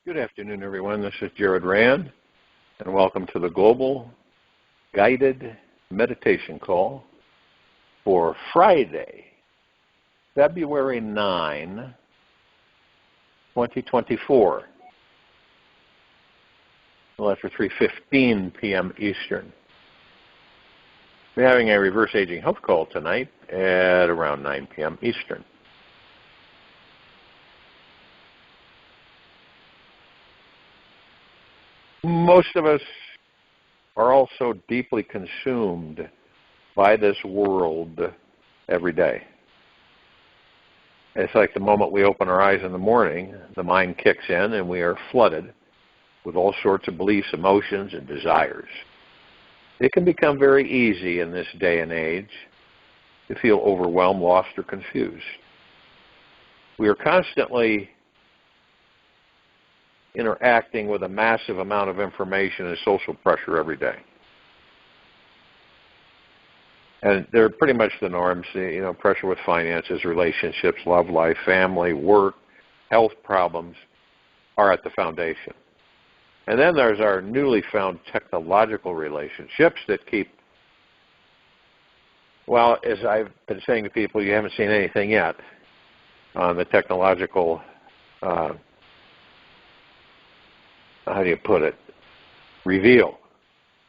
Good afternoon, everyone. This is Jared Rand, and welcome to the Global Guided Meditation Call for Friday, February 9, 2024. Well, after 3:15 p.m. Eastern. We're having a reverse aging health call tonight at around 9 p.m. Eastern. Most of us are also deeply consumed by this world every day. It's like the moment we open our eyes in the morning, the mind kicks in and we are flooded with all sorts of beliefs, emotions, and desires. It can become very easy in this day and age to feel overwhelmed, lost, or confused. We are constantly interacting with a massive amount of information and social pressure every day. And they're pretty much the norms, pressure with finances, relationships, love life, family, work, health problems are at the foundation. And then there's our newly found technological relationships that keep, well, as I've been saying to people, you haven't seen anything yet on the technological how do you put it, reveal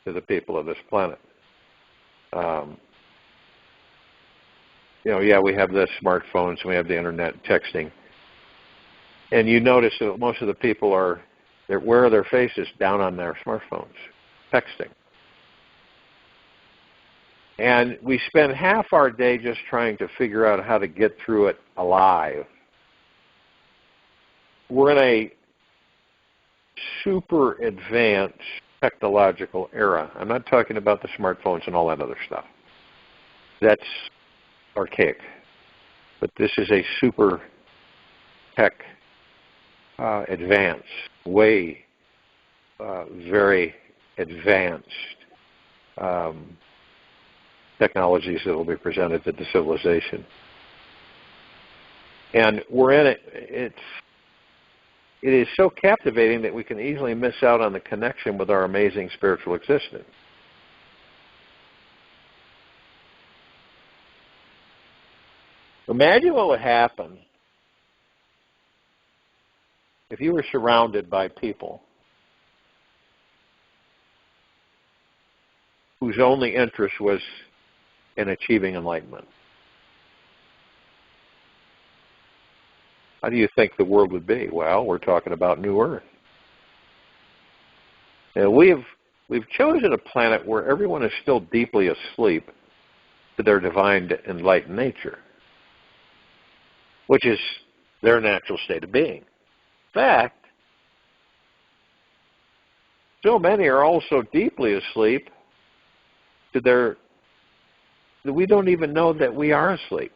to the people of this planet. We have the smartphones, we have the internet, texting. And you notice that most of the people where are their faces? Down on their smartphones, texting. And we spend half our day just trying to figure out how to get through it alive. We're in a super advanced technological era. I'm not talking about the smartphones and all that other stuff. That's archaic. But this is a super tech advanced, very advanced technologies that will be presented to the civilization. And we're in it. It is so captivating that we can easily miss out on the connection with our amazing spiritual existence. Imagine what would happen if you were surrounded by people whose only interest was in achieving enlightenment. How do you think the world would be? Well, we're talking about New Earth. And we've chosen a planet where everyone is still deeply asleep to their divine enlightened nature, which is their natural state of being. In fact, so many are also deeply asleep that we don't even know that we are asleep.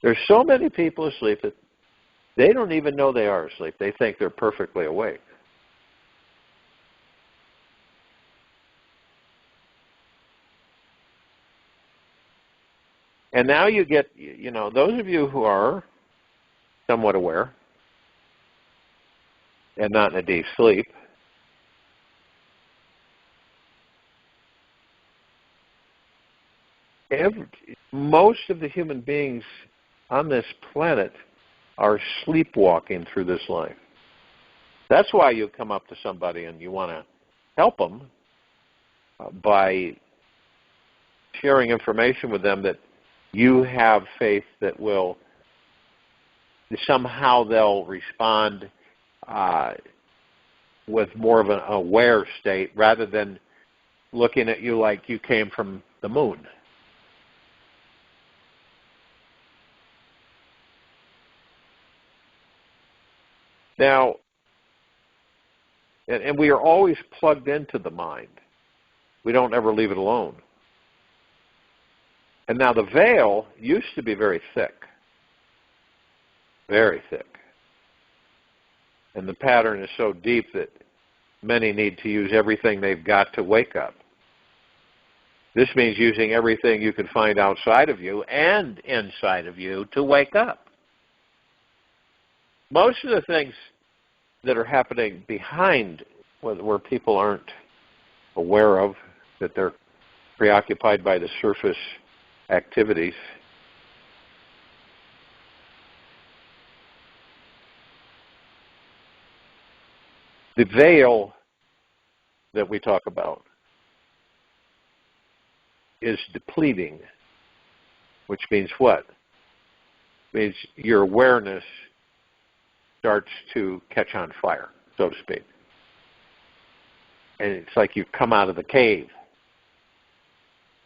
There's so many people asleep that they don't even know they are asleep. They think they're perfectly awake. And now you get, those of you who are somewhat aware and not in a deep sleep, most of the human beings on this planet are sleepwalking through this life. That's why you come up to somebody and you want to help them by sharing information with them that you have faith that somehow they'll respond with more of an aware state rather than looking at you like you came from the moon. Now, and we are always plugged into the mind. We don't ever leave it alone. And now the veil used to be very thick. Very thick. And the pattern is so deep that many need to use everything they've got to wake up. This means using everything you can find outside of you and inside of you to wake up. Most of the things that are happening behind where people aren't aware of, that they're preoccupied by the surface activities. The veil that we talk about is depleting, which means what? It means your awareness starts to catch on fire, so to speak. And it's like you've come out of the cave.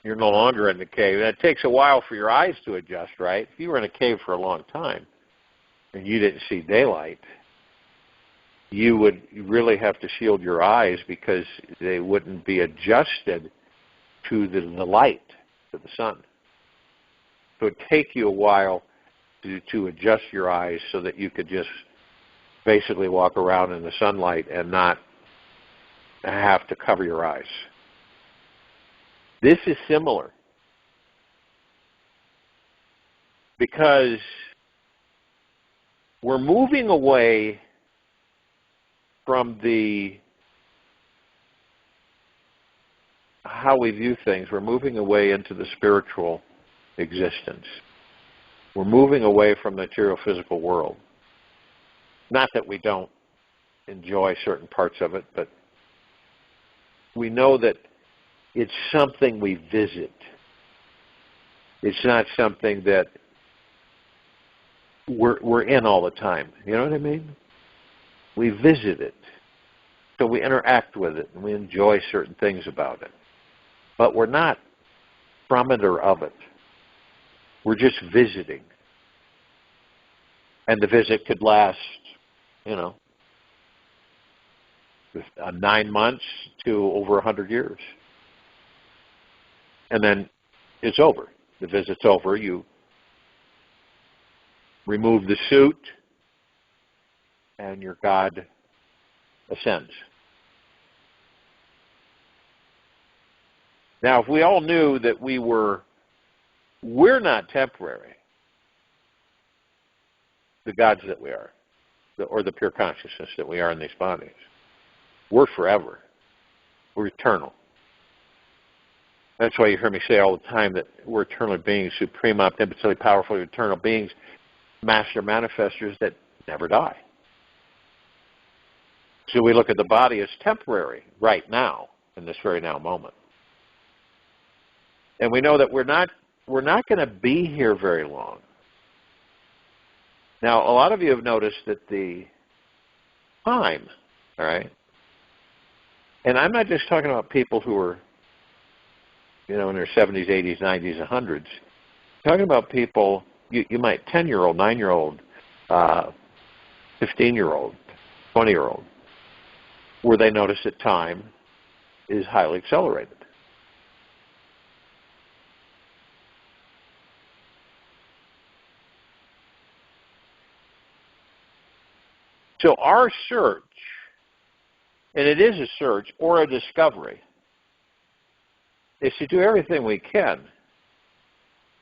You're no longer in the cave. And it takes a while for your eyes to adjust, right? If you were in a cave for a long time and you didn't see daylight, you would really have to shield your eyes because they wouldn't be adjusted to the light, to the sun. So it would take you a while to adjust your eyes so that you could just basically walk around in the sunlight and not have to cover your eyes. This is similar because we're moving away from how we view things. We're moving away into the spiritual existence. We're moving away from the material physical world. Not that we don't enjoy certain parts of it, but we know that it's something we visit. It's not something that we're in all the time. You know what I mean? We visit it. So we interact with it and we enjoy certain things about it. But we're not from it or of it. We're just visiting. And the visit could last, 9 months to over 100 years. And then it's over. The visit's over. You remove the suit, and your God ascends. Now, if we all knew that we're not temporary, the gods that we are, or the pure consciousness that we are in these bodies, we're forever. We're eternal. That's why you hear me say all the time that we're eternal beings, supreme, omnipotently powerful, eternal beings, master manifestors that never die. So we look at the body as temporary right now, in this very now moment. And we know that we're not going to be here very long. Now, a lot of you have noticed that the time, all right, and I'm not just talking about people who are, in their 70s, 80s, 90s, 100s. I'm talking about people, you might 10-year-old, 9-year-old, 15-year-old, 20-year-old, where they notice that time is highly accelerated. So our search, and it is a search or a discovery, is to do everything we can,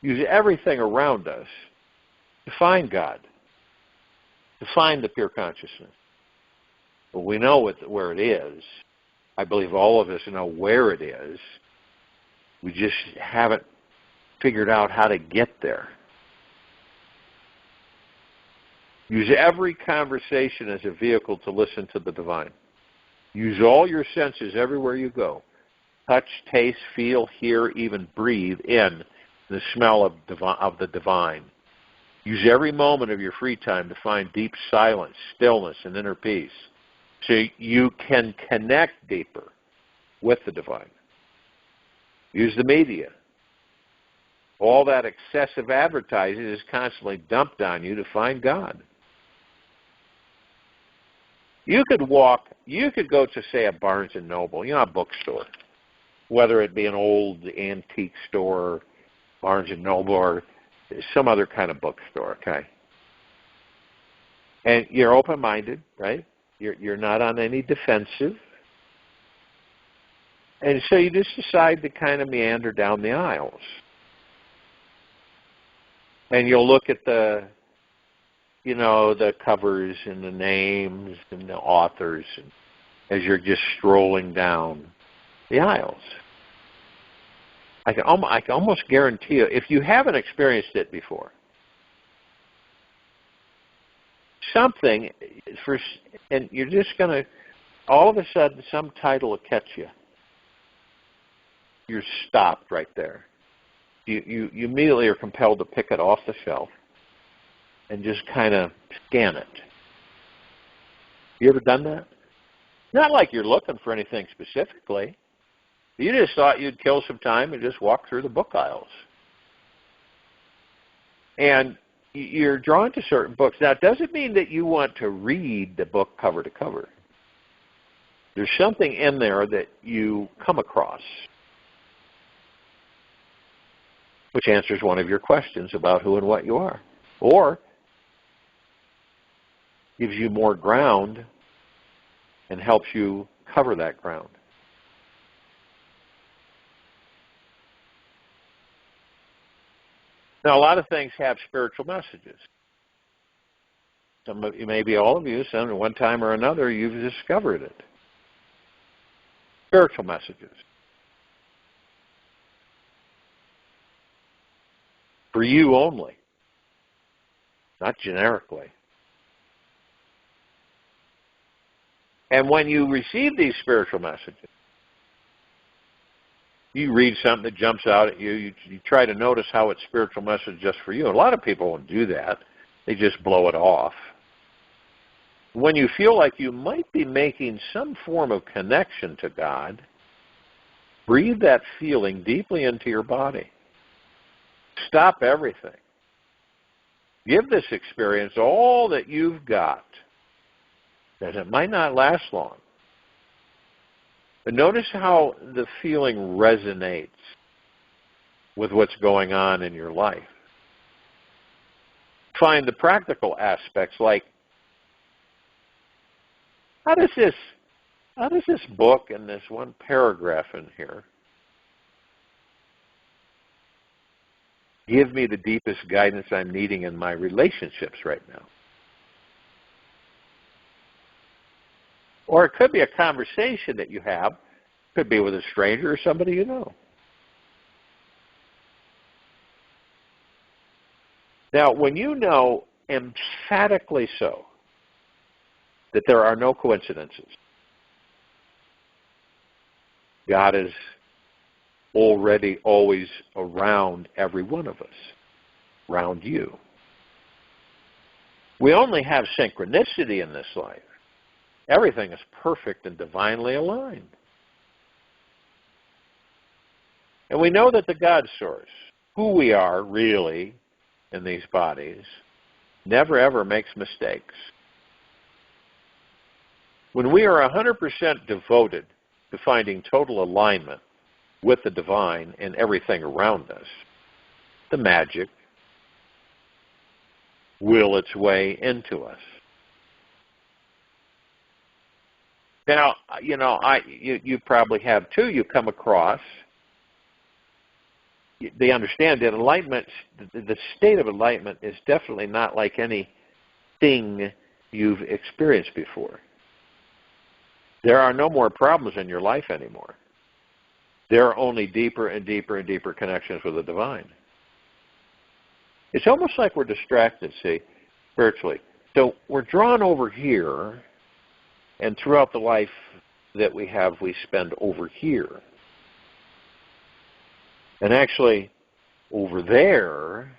use everything around us to find God, to find the pure consciousness. Well, we know where it is. I believe all of us know where it is. We just haven't figured out how to get there. Use every conversation as a vehicle to listen to the divine. Use all your senses everywhere you go. Touch, taste, feel, hear, even breathe in the smell of the divine. Use every moment of your free time to find deep silence, stillness, and inner peace so you can connect deeper with the divine. Use the media. All that excessive advertising is constantly dumped on you to find God. You could go to, say, a Barnes & Noble, a bookstore, whether it be an old antique store, Barnes & Noble, or some other kind of bookstore, okay? And you're open-minded, right? You're not on any defensive. And so you just decide to kind of meander down the aisles. And you'll look at the the covers and the names and the authors as you're just strolling down the aisles. I can almost guarantee you, if you haven't experienced it before, something, and you're just going to, all of a sudden, some title will catch you. You're stopped right there. You immediately are compelled to pick it off the shelf and just kind of scan it. You ever done that? Not like you're looking for anything specifically. You just thought you'd kill some time and just walk through the book aisles. And you're drawn to certain books. Now, it doesn't mean that you want to read the book cover to cover. There's something in there that you come across, which answers one of your questions about who and what you are, or gives you more ground and helps you cover that ground. Now, a lot of things have spiritual messages. Some of you, maybe all of you, some at one time or another, you've discovered it. Spiritual messages. For you only, not generically. And when you receive these spiritual messages, you read something that jumps out at you, you try to notice how it's spiritual message just for you. A lot of people won't do that. They just blow it off. When you feel like you might be making some form of connection to God, breathe that feeling deeply into your body. Stop everything. Give this experience all that you've got, that it might not last long. But notice how the feeling resonates with what's going on in your life. Find the practical aspects, like how does this book and this one paragraph in here give me the deepest guidance I'm needing in my relationships right now? Or it could be a conversation that you have. It could be with a stranger or somebody you know. Now, when you know emphatically so that there are no coincidences, God is already always around every one of us, around you. We only have synchronicity in this life. Everything is perfect and divinely aligned. And we know that the God source, who we are really in these bodies, never ever makes mistakes. When we are 100% devoted to finding total alignment with the divine and everything around us, the magic will its way into us. Now, you probably have too. You come across, they understand that enlightenment, the state of enlightenment is definitely not like anything you've experienced before. There are no more problems in your life anymore. There are only deeper and deeper and deeper connections with the divine. It's almost like we're distracted, see, spiritually. So we're drawn over here, and throughout the life that we have, we spend over here. And actually, over there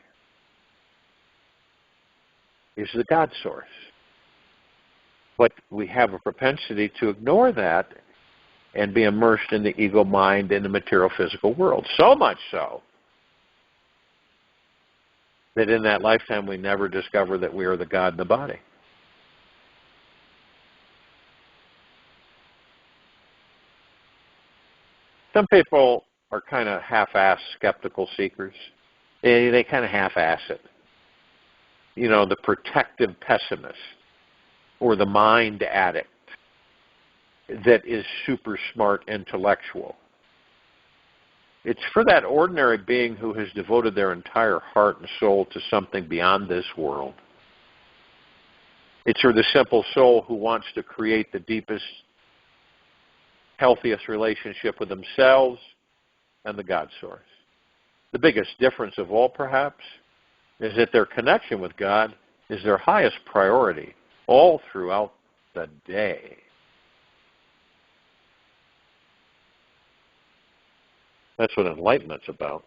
is the God source. But we have a propensity to ignore that and be immersed in the ego mind in the material physical world. So much so that in that lifetime we never discover that we are the God in the body. Some people are kind of half-assed skeptical seekers. They kind of half-ass it. The protective pessimist or the mind addict that is super smart intellectual. It's for that ordinary being who has devoted their entire heart and soul to something beyond this world. It's for the simple soul who wants to create the deepest, healthiest relationship with themselves and the God source. The biggest difference of all, perhaps, is that their connection with God is their highest priority all throughout the day. That's what enlightenment's about.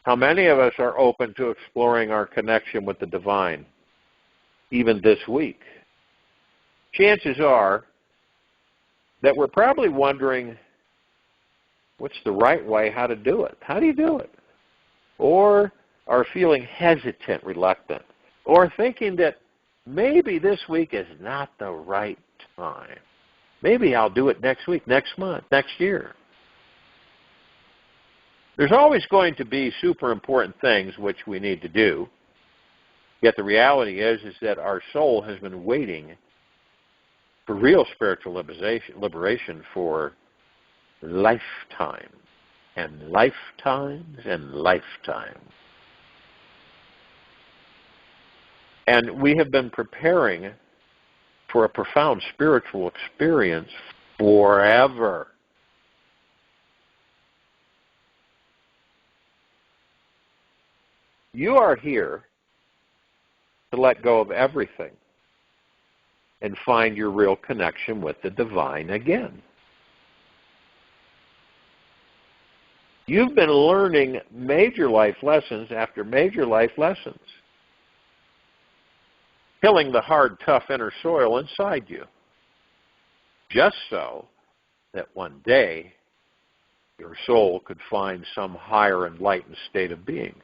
How many of us are open to exploring our connection with the divine, even this week? Chances are that we're probably wondering, what's the right way, how to do it? How do you do it? Or are feeling hesitant, reluctant, or thinking that maybe this week is not the right time. Maybe I'll do it next week, next month, next year. There's always going to be super important things which we need to do. Yet the reality is that our soul has been waiting for real spiritual liberation for lifetime and lifetimes and lifetimes. And we have been preparing for a profound spiritual experience forever. You are here to let go of everything and find your real connection with the divine again. You've been learning major life lessons after major life lessons, killing the hard, tough inner soil inside you, just so that one day your soul could find some higher enlightened state of being.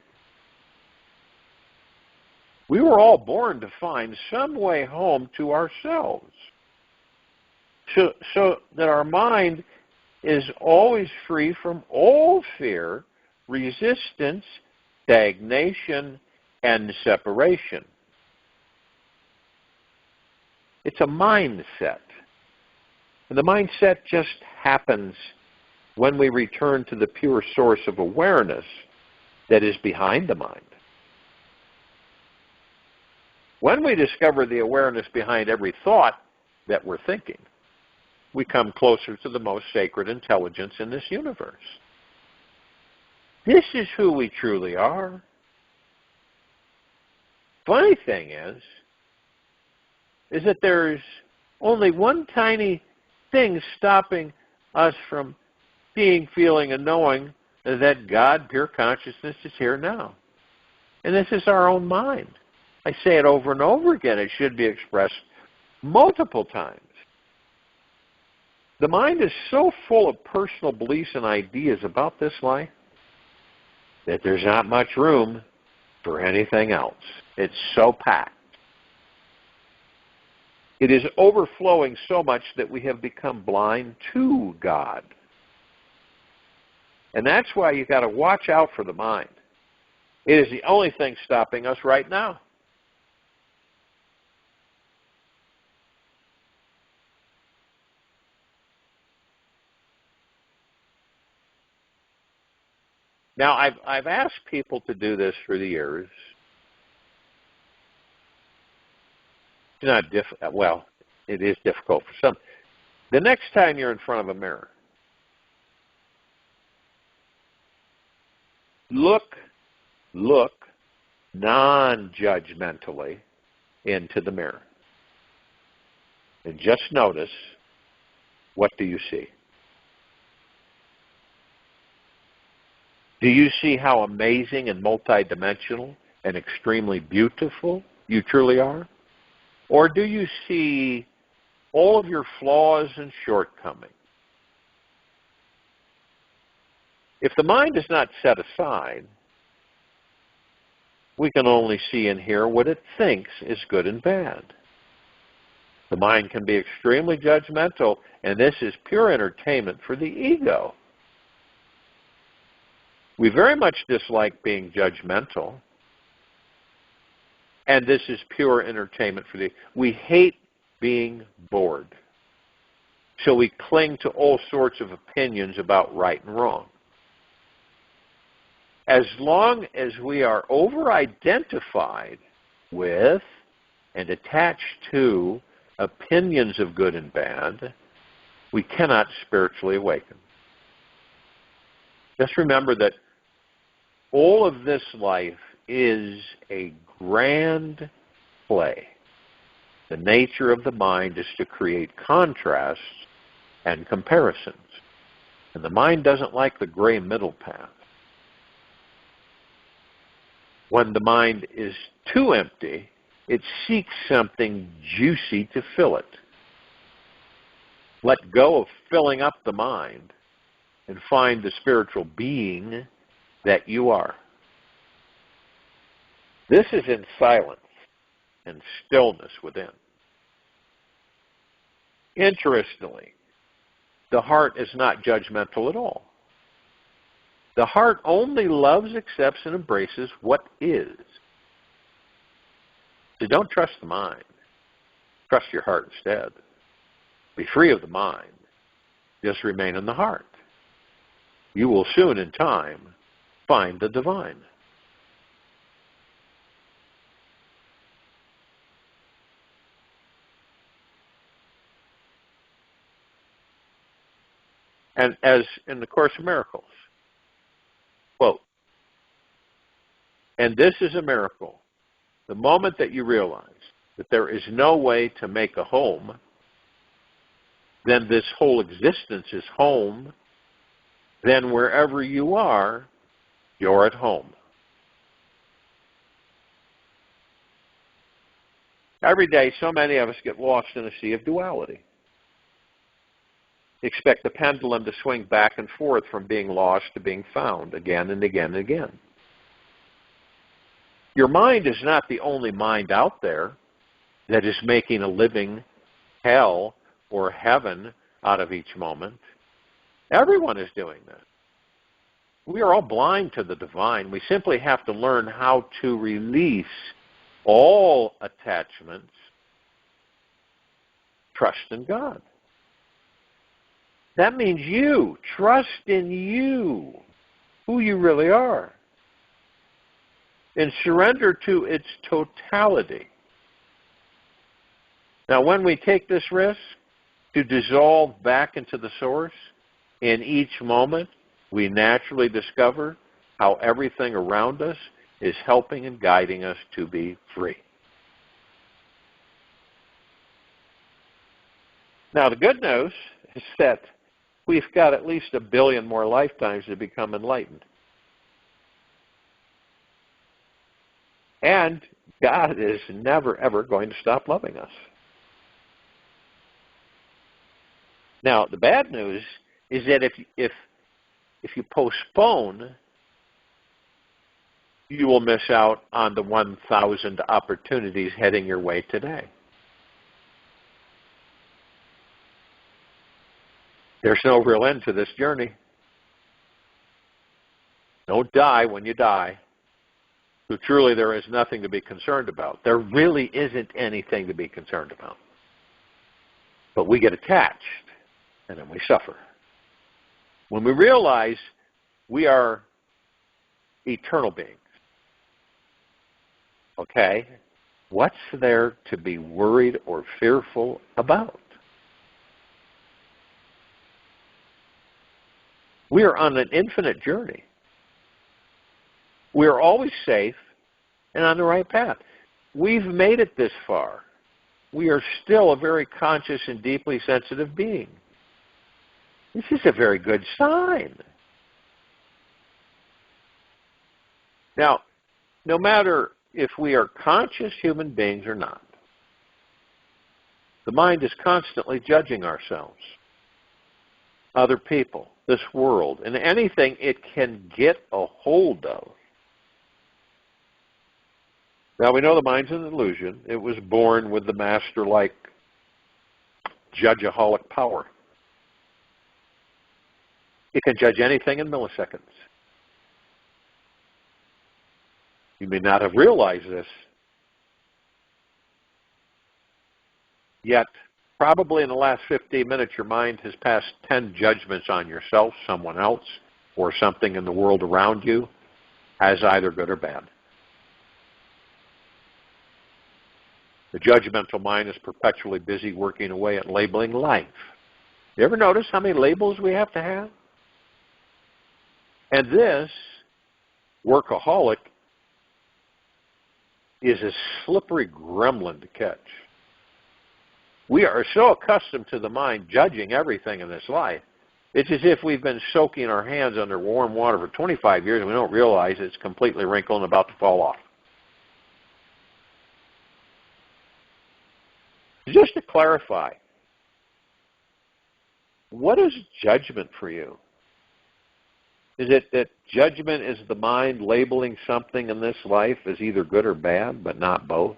We were all born to find some way home to ourselves, so that our mind is always free from all fear, resistance, stagnation, and separation. It's a mindset. And the mindset just happens when we return to the pure source of awareness that is behind the mind. When we discover the awareness behind every thought that we're thinking, we come closer to the most sacred intelligence in this universe. This is who we truly are. Funny thing is that there's only one tiny thing stopping us from seeing, feeling, and knowing that God, pure consciousness, is here now. And this is our own mind. I say it over and over again. It should be expressed multiple times. The mind is so full of personal beliefs and ideas about this life that there's not much room for anything else. It's so packed. It is overflowing so much that we have become blind to God. And that's why you've got to watch out for the mind. It is the only thing stopping us right now. Now, I've asked people to do this through the years. It's not well, it is difficult for some. The next time you're in front of a mirror, look non-judgmentally into the mirror. And just notice, what do you see? Do you see how amazing and multidimensional and extremely beautiful you truly are? Or do you see all of your flaws and shortcomings? If the mind is not set aside, we can only see and hear what it thinks is good and bad. The mind can be extremely judgmental, and this is pure entertainment for the ego. We very much dislike being judgmental, and this is pure entertainment for the... We hate being bored, so we cling to all sorts of opinions about right and wrong. As long as we are over-identified with and attached to opinions of good and bad, we cannot spiritually awaken. Just remember that all of this life is a grand play. The nature of the mind is to create contrasts and comparisons. And the mind doesn't like the gray middle path. When the mind is too empty, it seeks something juicy to fill it. Let go of filling up the mind and find the spiritual being that you are. This is in silence and stillness within. Interestingly, the heart is not judgmental at all. The heart only loves, accepts, and embraces what is. So don't trust the mind. Trust your heart instead. Be free of the mind. Just remain in the heart. You will soon, in time, find the divine. And as in the Course of Miracles, quote, and this is a miracle. The moment that you realize that there is no way to make a home, then this whole existence is home, then wherever you are, you're at home. Every day, so many of us get lost in a sea of duality. Expect the pendulum to swing back and forth from being lost to being found again and again and again. Your mind is not the only mind out there that is making a living hell or heaven out of each moment. Everyone is doing that. We are all blind to the divine. We simply have to learn how to release all attachments, trust in God. That means you. Trust in you, who you really are. And surrender to its totality. Now, when we take this risk to dissolve back into the source, in each moment, we naturally discover how everything around us is helping and guiding us to be free. Now, the good news is that we've got at least 1 billion more lifetimes to become enlightened. And God is never, ever going to stop loving us. Now, the bad news is that if you postpone, you will miss out on the 1,000 opportunities heading your way today. There's no real end to this journey. Don't die when you die. So truly there is nothing to be concerned about. There really isn't anything to be concerned about. But we get attached, and then we suffer. When we realize we are eternal beings, okay, what's there to be worried or fearful about? We are on an infinite journey. We are always safe and on the right path. We've made it this far. We are still a very conscious and deeply sensitive being. This is a very good sign. Now, no matter if we are conscious human beings or not, the mind is constantly judging ourselves, other people, this world, and anything it can get a hold of. Now, we know the mind's an illusion. It was born with the master-like judgeaholic power. It can judge anything in milliseconds. You may not have realized this, yet probably in the last 15 minutes your mind has passed 10 judgments on yourself, someone else, or something in the world around you as either good or bad. The judgmental mind is perpetually busy working away at labeling life. You ever notice how many labels we have to have? And this workaholic is a slippery gremlin to catch. We are so accustomed to the mind judging everything in this life. It's as if we've been soaking our hands under warm water for 25 years and we don't realize it's completely wrinkled and about to fall off. Just to clarify, what is judgment for you? Is it that judgment is the mind labeling something in this life as either good or bad, but not both?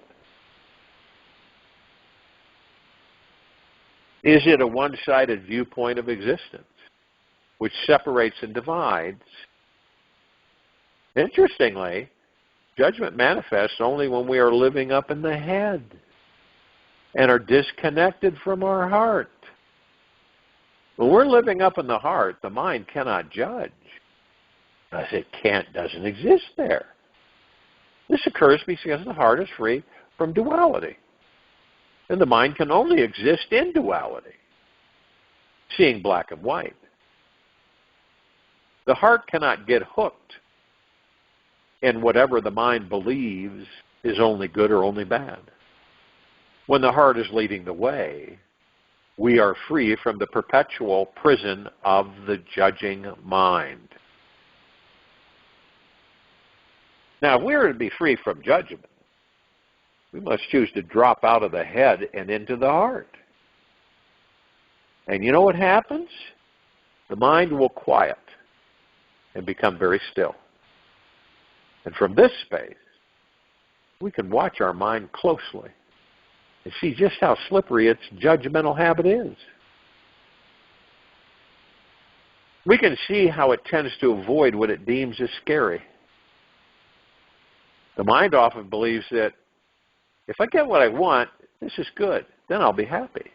Is it a one-sided viewpoint of existence, which separates and divides? Interestingly, judgment manifests only when we are living up in the head and are disconnected from our heart. When we're living up in the heart, the mind cannot judge, because it doesn't exist there. This occurs because the heart is free from duality. And the mind can only exist in duality, seeing black and white. The heart cannot get hooked in whatever the mind believes is only good or only bad. When the heart is leading the way, we are free from the perpetual prison of the judging mind. Now, if we are to be free from judgment, we must choose to drop out of the head and into the heart. And you know what happens? The mind will quiet and become very still. And from this space, we can watch our mind closely and see just how slippery its judgmental habit is. We can see how it tends to avoid what it deems as scary. The mind often believes that if I get what I want, this is good, then I'll be happy.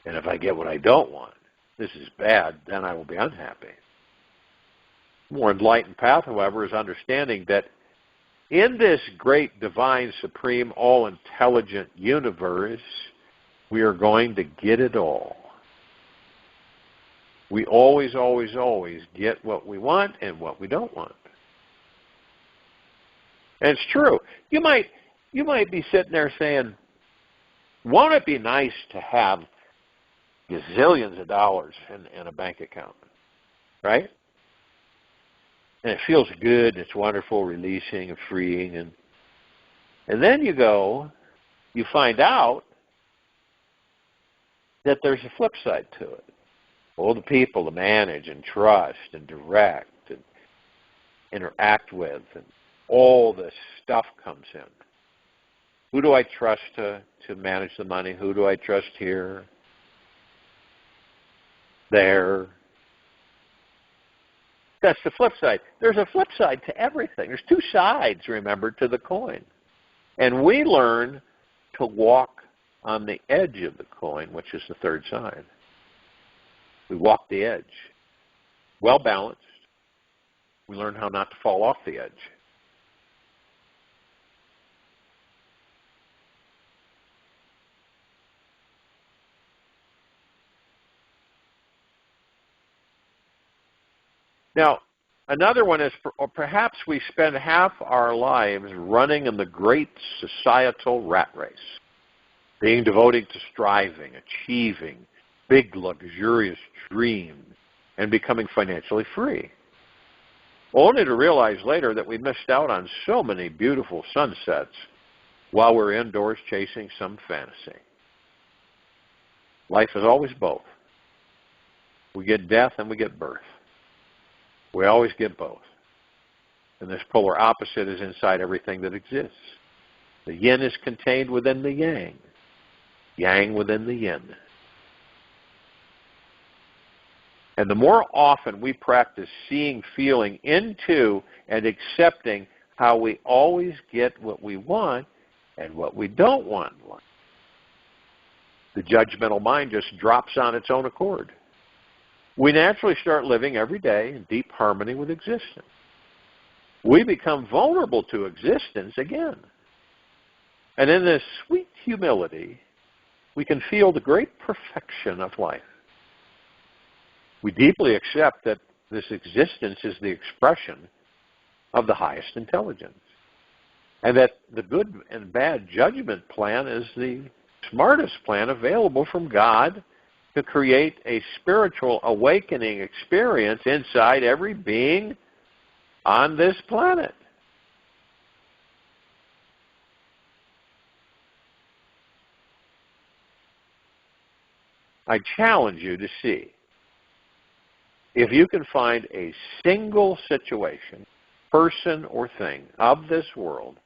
And if I get what I don't want, this is bad, then I will be unhappy. The more enlightened path, however, is understanding that in this great, divine, supreme, all-intelligent universe, we are going to get it all. We always, always, always get what we want and what we don't want. And it's true. You might be sitting there saying, won't it be nice to have gazillions of dollars in a bank account, right? And it feels good, it's wonderful, releasing and freeing. And then you find out that there's a flip side to it. All the people to manage and trust and direct and interact with, and all this stuff comes in. Who do I trust to manage the money? Who do I trust here? There. That's the flip side. There's a flip side to everything. There's two sides, remember, to the coin. And we learn to walk on the edge of the coin, which is the third side. We walk the edge. Well balanced. We learn how not to fall off the edge. Now, another one is, or perhaps we spend half our lives running in the great societal rat race, being devoted to striving, achieving big, luxurious dreams, and becoming financially free, only to realize later that we missed out on so many beautiful sunsets while we're indoors chasing some fantasy. Life is always both. We get death and we get birth. We always get both. And this polar opposite is inside everything that exists. The yin is contained within the yang. Yang within the yin. And the more often we practice seeing, feeling into, and accepting how we always get what we want and what we don't want in life, the judgmental mind just drops on its own accord. We naturally start living every day in deep harmony with existence. We become vulnerable to existence again. And in this sweet humility, we can feel the great perfection of life. We deeply accept that this existence is the expression of the highest intelligence, and that the good and bad judgment plan is the smartest plan available from God to create a spiritual awakening experience inside every being on this planet. I challenge you to see if you can find a single situation, person, or thing of this world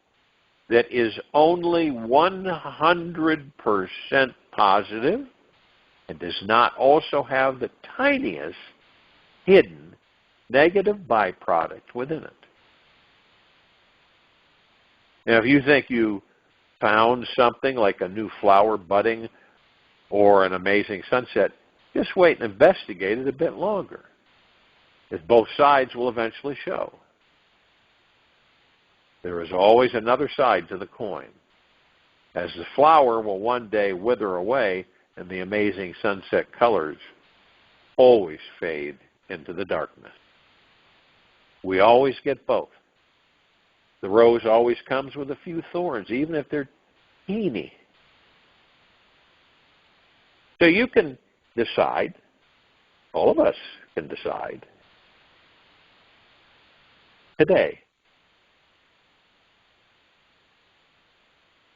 that is only 100% positive and does not also have the tiniest hidden negative byproduct within it. Now, if you think you found something like a new flower budding or an amazing sunset, just wait and investigate it a bit longer, as both sides will eventually show. There is always another side to the coin, as the flower will one day wither away and the amazing sunset colors always fade into the darkness. We always get both. The rose always comes with a few thorns, even if they're teeny. So you can decide, all of us can decide, today,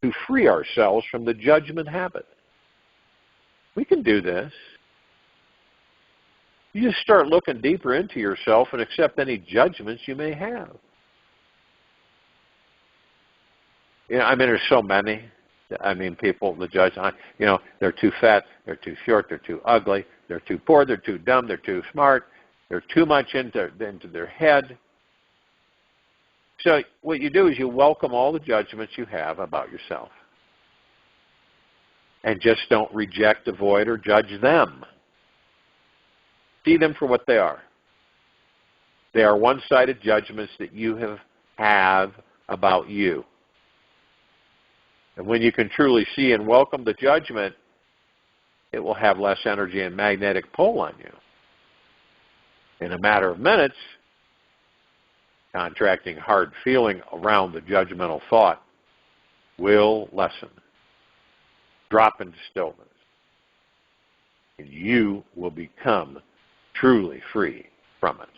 to free ourselves from the judgment habit. We can do this. You just start looking deeper into yourself and accept any judgments you may have. You know, I mean, there's so many. I mean, people, the judge, you know, they're too fat, they're too short, they're too ugly, they're too poor, they're too dumb, they're too smart, they're too much into their head. So what you do is you welcome all the judgments you have about yourself. And just don't reject, avoid, or judge them. See them for what they are. They are one-sided judgments that you have about you. And when you can truly see and welcome the judgment, it will have less energy and magnetic pull on you. In a matter of minutes, contracting hard feeling around the judgmental thought will lessen. Drop into stillness. And you will become truly free from it.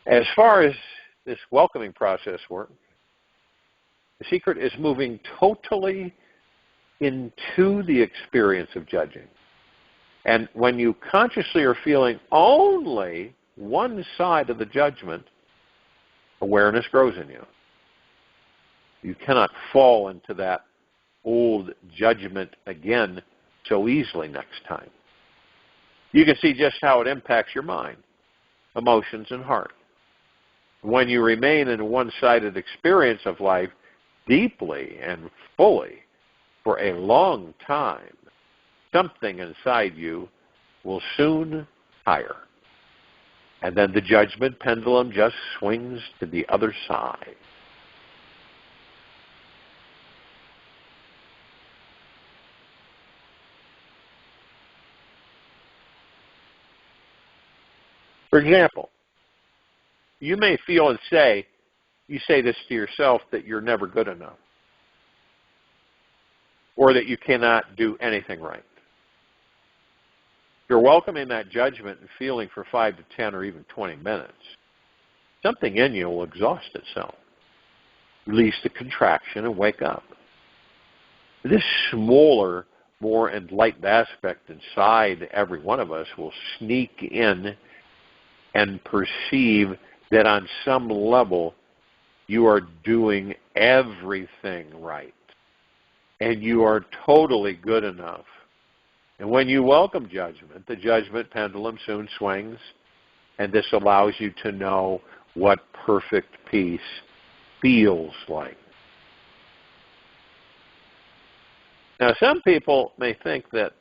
As far as this welcoming process works, the secret is moving totally into the experience of judging. And when you consciously are feeling only one side of the judgment, awareness grows in you. You cannot fall into that old judgment again so easily next time. You can see just how it impacts your mind, emotions, and heart. When you remain in a one-sided experience of life deeply and fully for a long time, something inside you will soon tire. And then the judgment pendulum just swings to the other side. For example, you may feel and say, you say this to yourself, that you're never good enough, or that you cannot do anything right. You're welcoming that judgment and feeling for 5 to 10 or even 20 minutes. Something in you will exhaust itself, release the contraction, and wake up. This smaller, more enlightened aspect inside every one of us will sneak in and perceive that on some level you are doing everything right and you are totally good enough. And when you welcome judgment, the judgment pendulum soon swings, and this allows you to know what perfect peace feels like. Now, some people may think that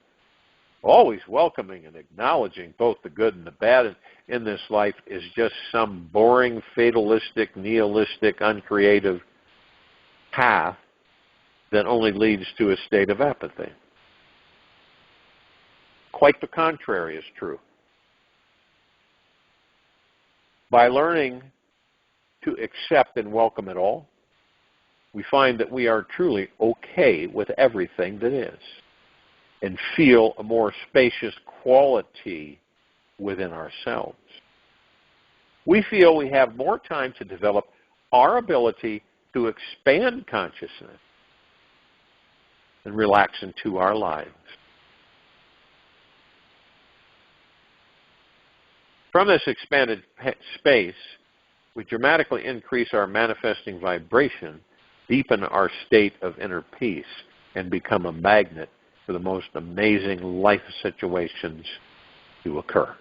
Always welcoming and acknowledging both the good and the bad in this life is just some boring, fatalistic, nihilistic, uncreative path that only leads to a state of apathy. Quite the contrary is true. By learning to accept and welcome it all, we find that we are truly okay with everything that is and feel a more spacious quality within ourselves. We feel we have more time to develop our ability to expand consciousness and relax into our lives. From this expanded space, we dramatically increase our manifesting vibration, deepen our state of inner peace, and become a magnet for the most amazing life situations to occur.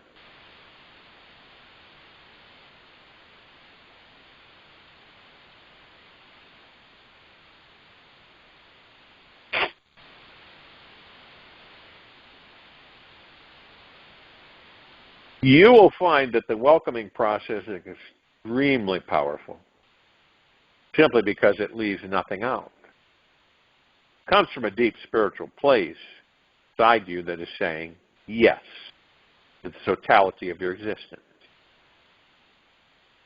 You will find that the welcoming process is extremely powerful, simply because it leaves nothing out. It comes from a deep spiritual place inside you that is saying yes to the totality of your existence.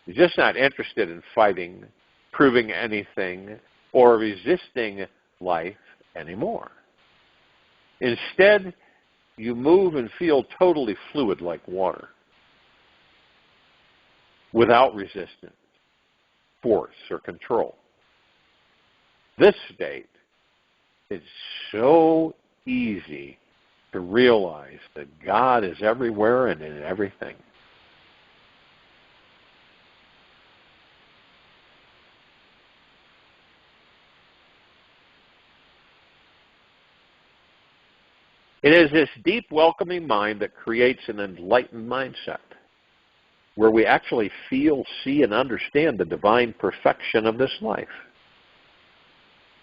You're just not interested in fighting, proving anything, or resisting life anymore. Instead, you move and feel totally fluid like water, without resistance, force, or control. This state is so easy to realize that God is everywhere and in everything. It is this deep welcoming mind that creates an enlightened mindset, where we actually feel, see, and understand the divine perfection of this life.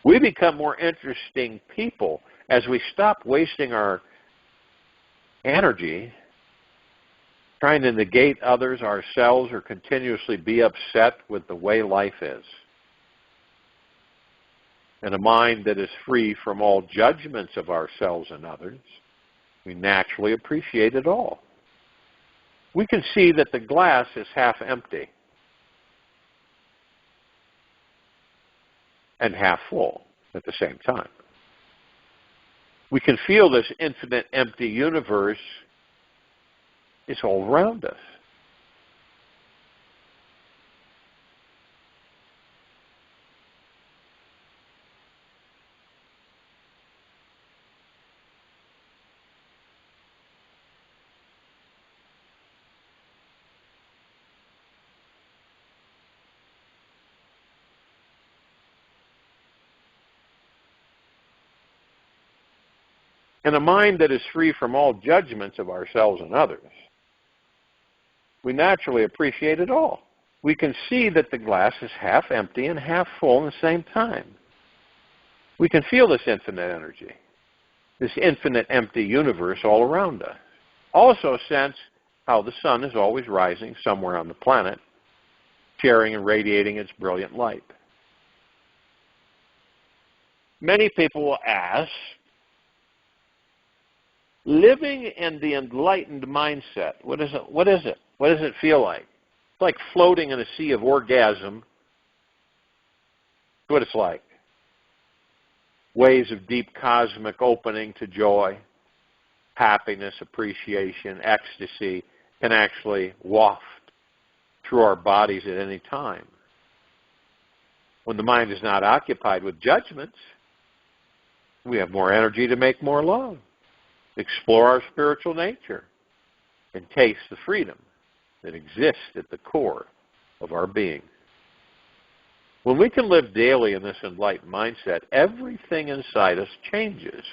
We become more interesting people as we stop wasting our energy trying to negate others, ourselves, or continuously be upset with the way life is. And a mind that is free from all judgments of ourselves and others, we naturally appreciate it all. We can see that the glass is half empty and half full at the same time. We can feel this infinite empty universe is all around us. And a mind that is free from all judgments of ourselves and others, we naturally appreciate it all. We can see that the glass is half empty and half full at the same time. We can feel this infinite energy, this infinite empty universe all around us. Also sense how the sun is always rising somewhere on the planet, sharing and radiating its brilliant light. Many people will ask, living in the enlightened mindset, what is it? What is it? What does it feel like? It's like floating in a sea of orgasm. That's what it's like. Waves of deep cosmic opening to joy, happiness, appreciation, ecstasy can actually waft through our bodies at any time. When the mind is not occupied with judgments, we have more energy to make more love, explore our spiritual nature, and taste the freedom that exists at the core of our being. When we can live daily in this enlightened mindset, everything inside us changes.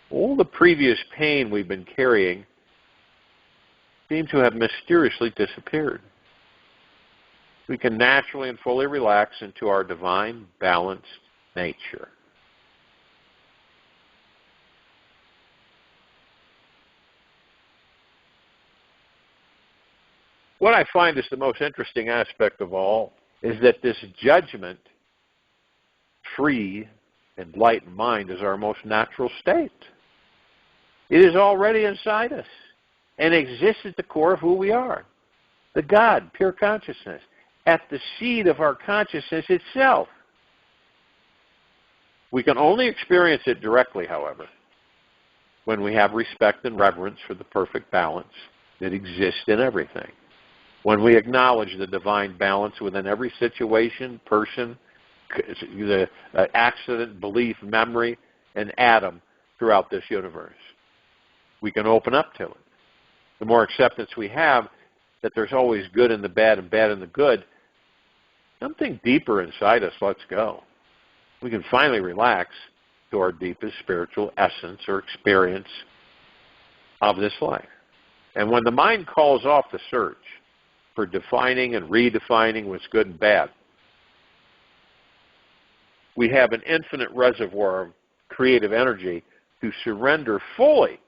All the previous pain we've been carrying seems to have mysteriously disappeared. We can naturally and fully relax into our divine, balanced nature. What I find is the most interesting aspect of all is that this judgment-free, enlightened mind is our most natural state. It is already inside us and exists at the core of who we are. The God, pure consciousness, at the seed of our consciousness itself. We can only experience it directly, however, when we have respect and reverence for the perfect balance that exists in everything. When we acknowledge the divine balance within every situation, person, the accident, belief, memory, and atom throughout this universe. We can open up to it. The more acceptance we have that there's always good in the bad and bad in the good, something deeper inside us lets go. We can finally relax to our deepest spiritual essence or experience of this life. And when the mind calls off the search for defining and redefining what's good and bad, we have an infinite reservoir of creative energy to surrender fully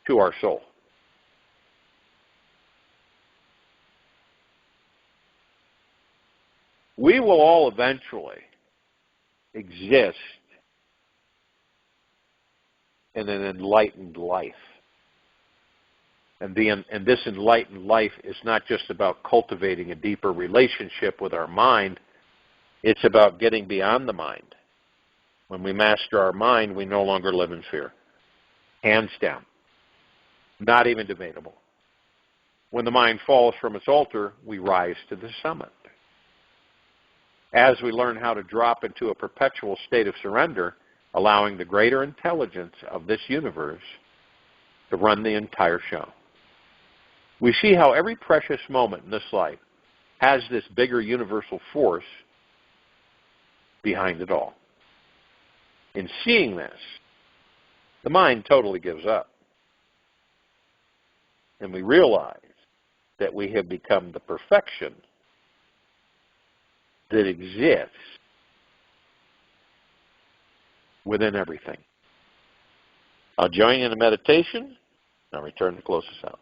to our soul. We will all eventually exist in an enlightened life. And this enlightened life is not just about cultivating a deeper relationship with our mind, it's about getting beyond the mind. When we master our mind, we no longer live in fear. Hands down. Not even debatable. When the mind falls from its altar, we rise to the summit. As we learn how to drop into a perpetual state of surrender, allowing the greater intelligence of this universe to run the entire show. We see how every precious moment in this life has this bigger universal force behind it all. In seeing this, the mind totally gives up. And we realize that we have become the perfection that exists within everything. I'll join you in a meditation, and I'll return to close us out.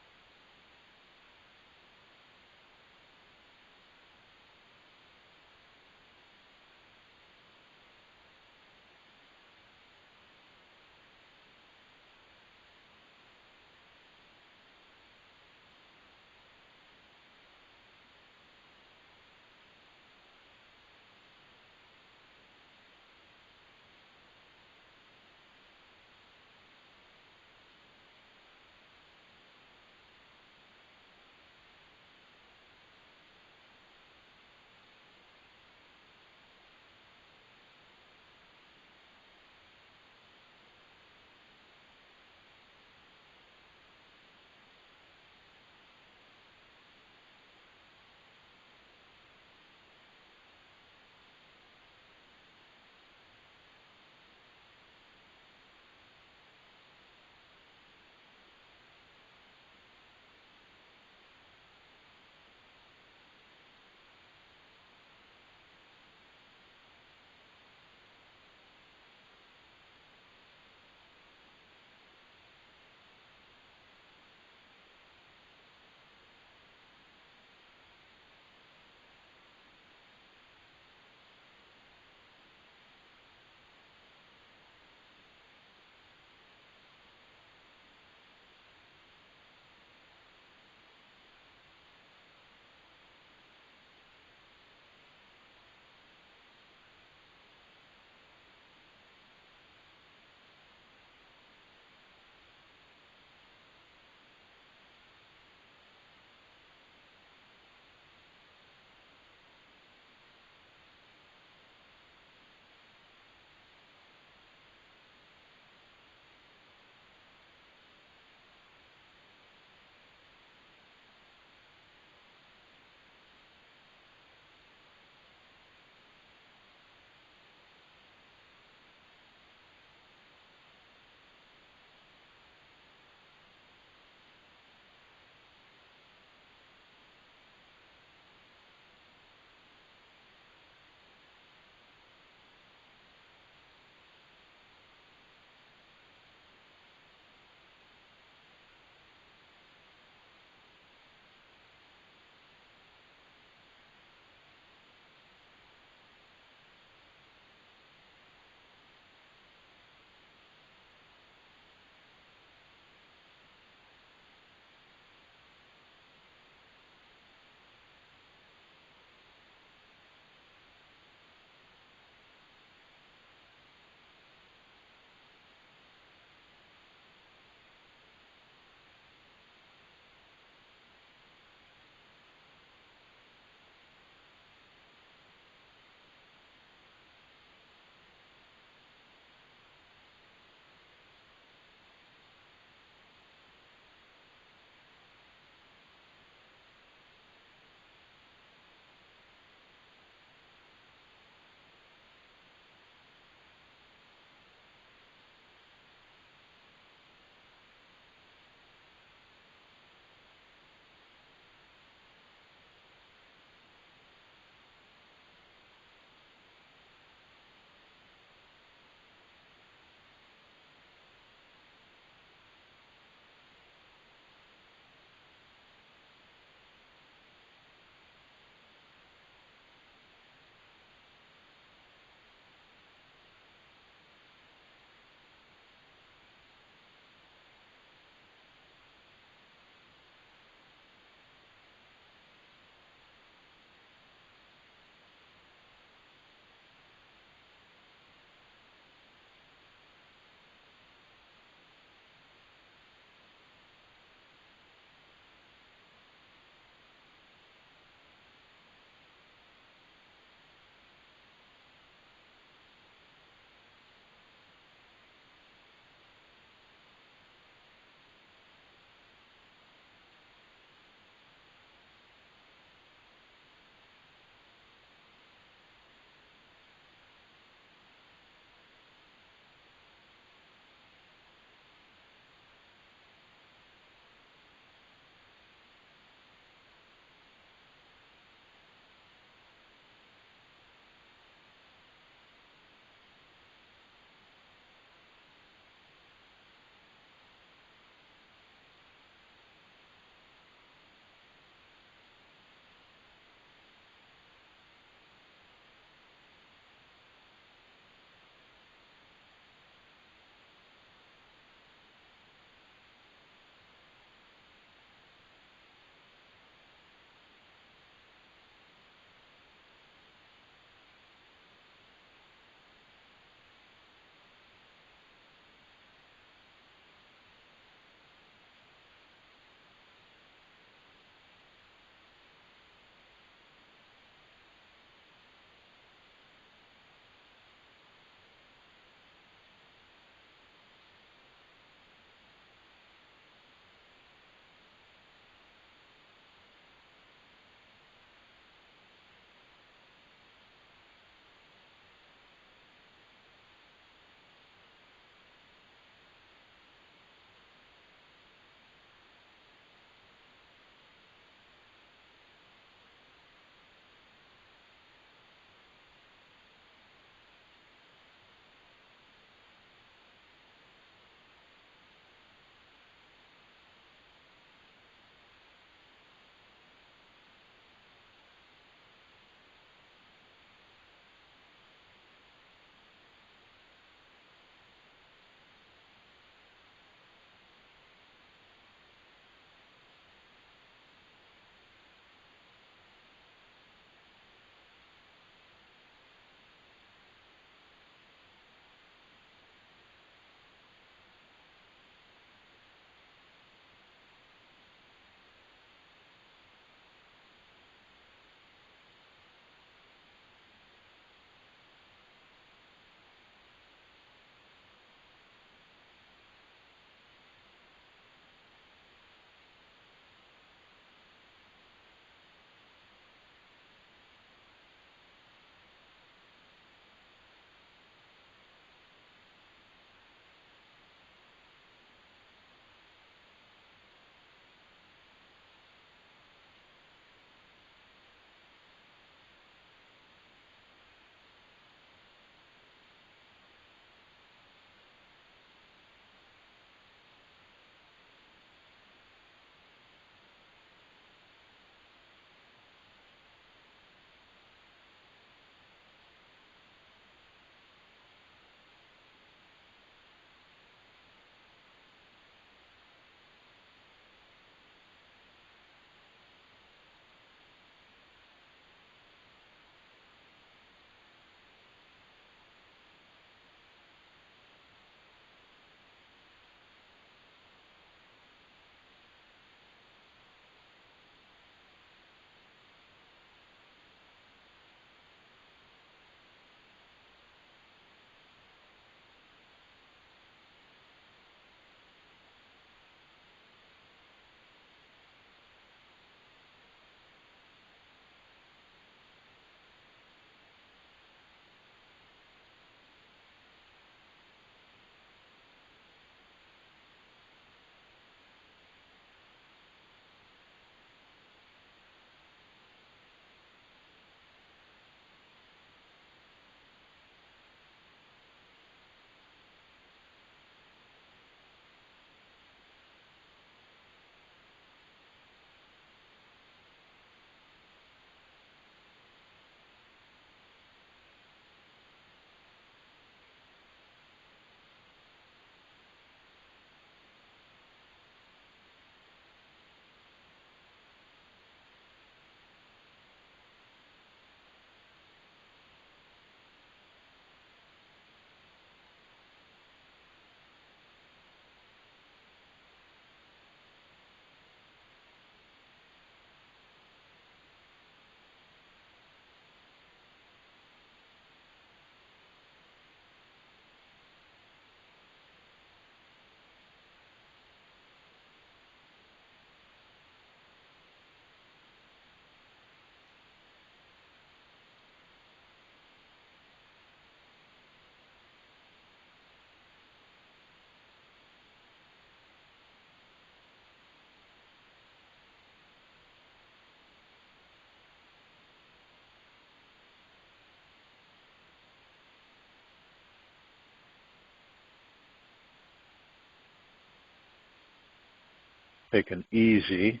Take an easy,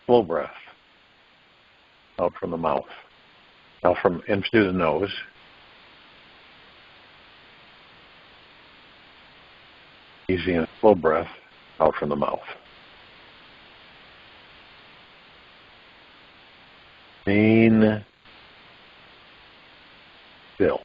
slow breath out from the mouth. Out from in through the nose. Easy and slow breath out from the mouth. Remain still.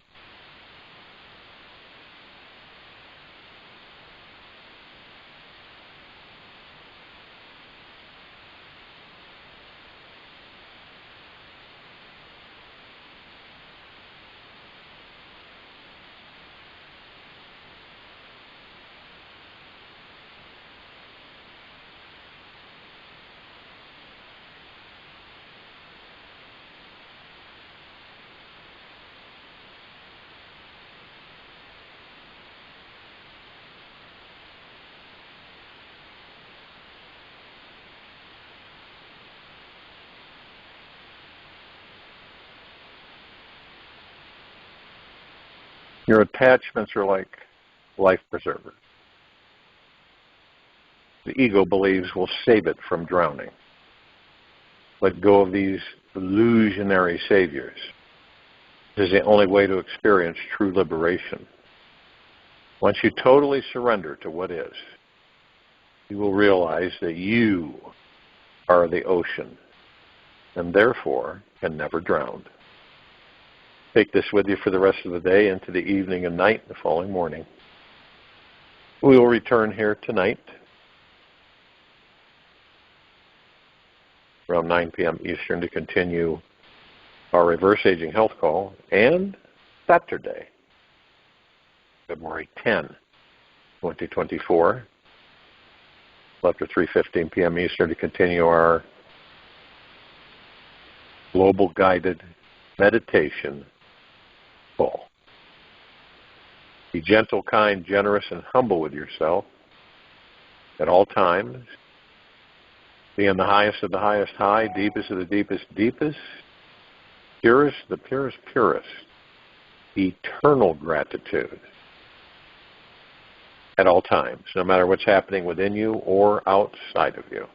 Your attachments are like life preservers. The ego believes will save it from drowning. Let go of these illusionary saviors. This is the only way to experience true liberation. Once you totally surrender to what is, you will realize that you are the ocean and therefore can never drown. Take this with you for the rest of the day, into the evening and night, the following morning. We will return here tonight around 9 p.m. Eastern to continue our reverse aging health call, and Saturday, February 10, 2024, after 3:15 p.m. Eastern to continue our global guided meditation call. Be gentle, kind, generous, and humble with yourself at all times. Be in the highest of the highest high, deepest of the deepest deepest, purest the purest purest, eternal gratitude at all times, no matter what's happening within you or outside of you.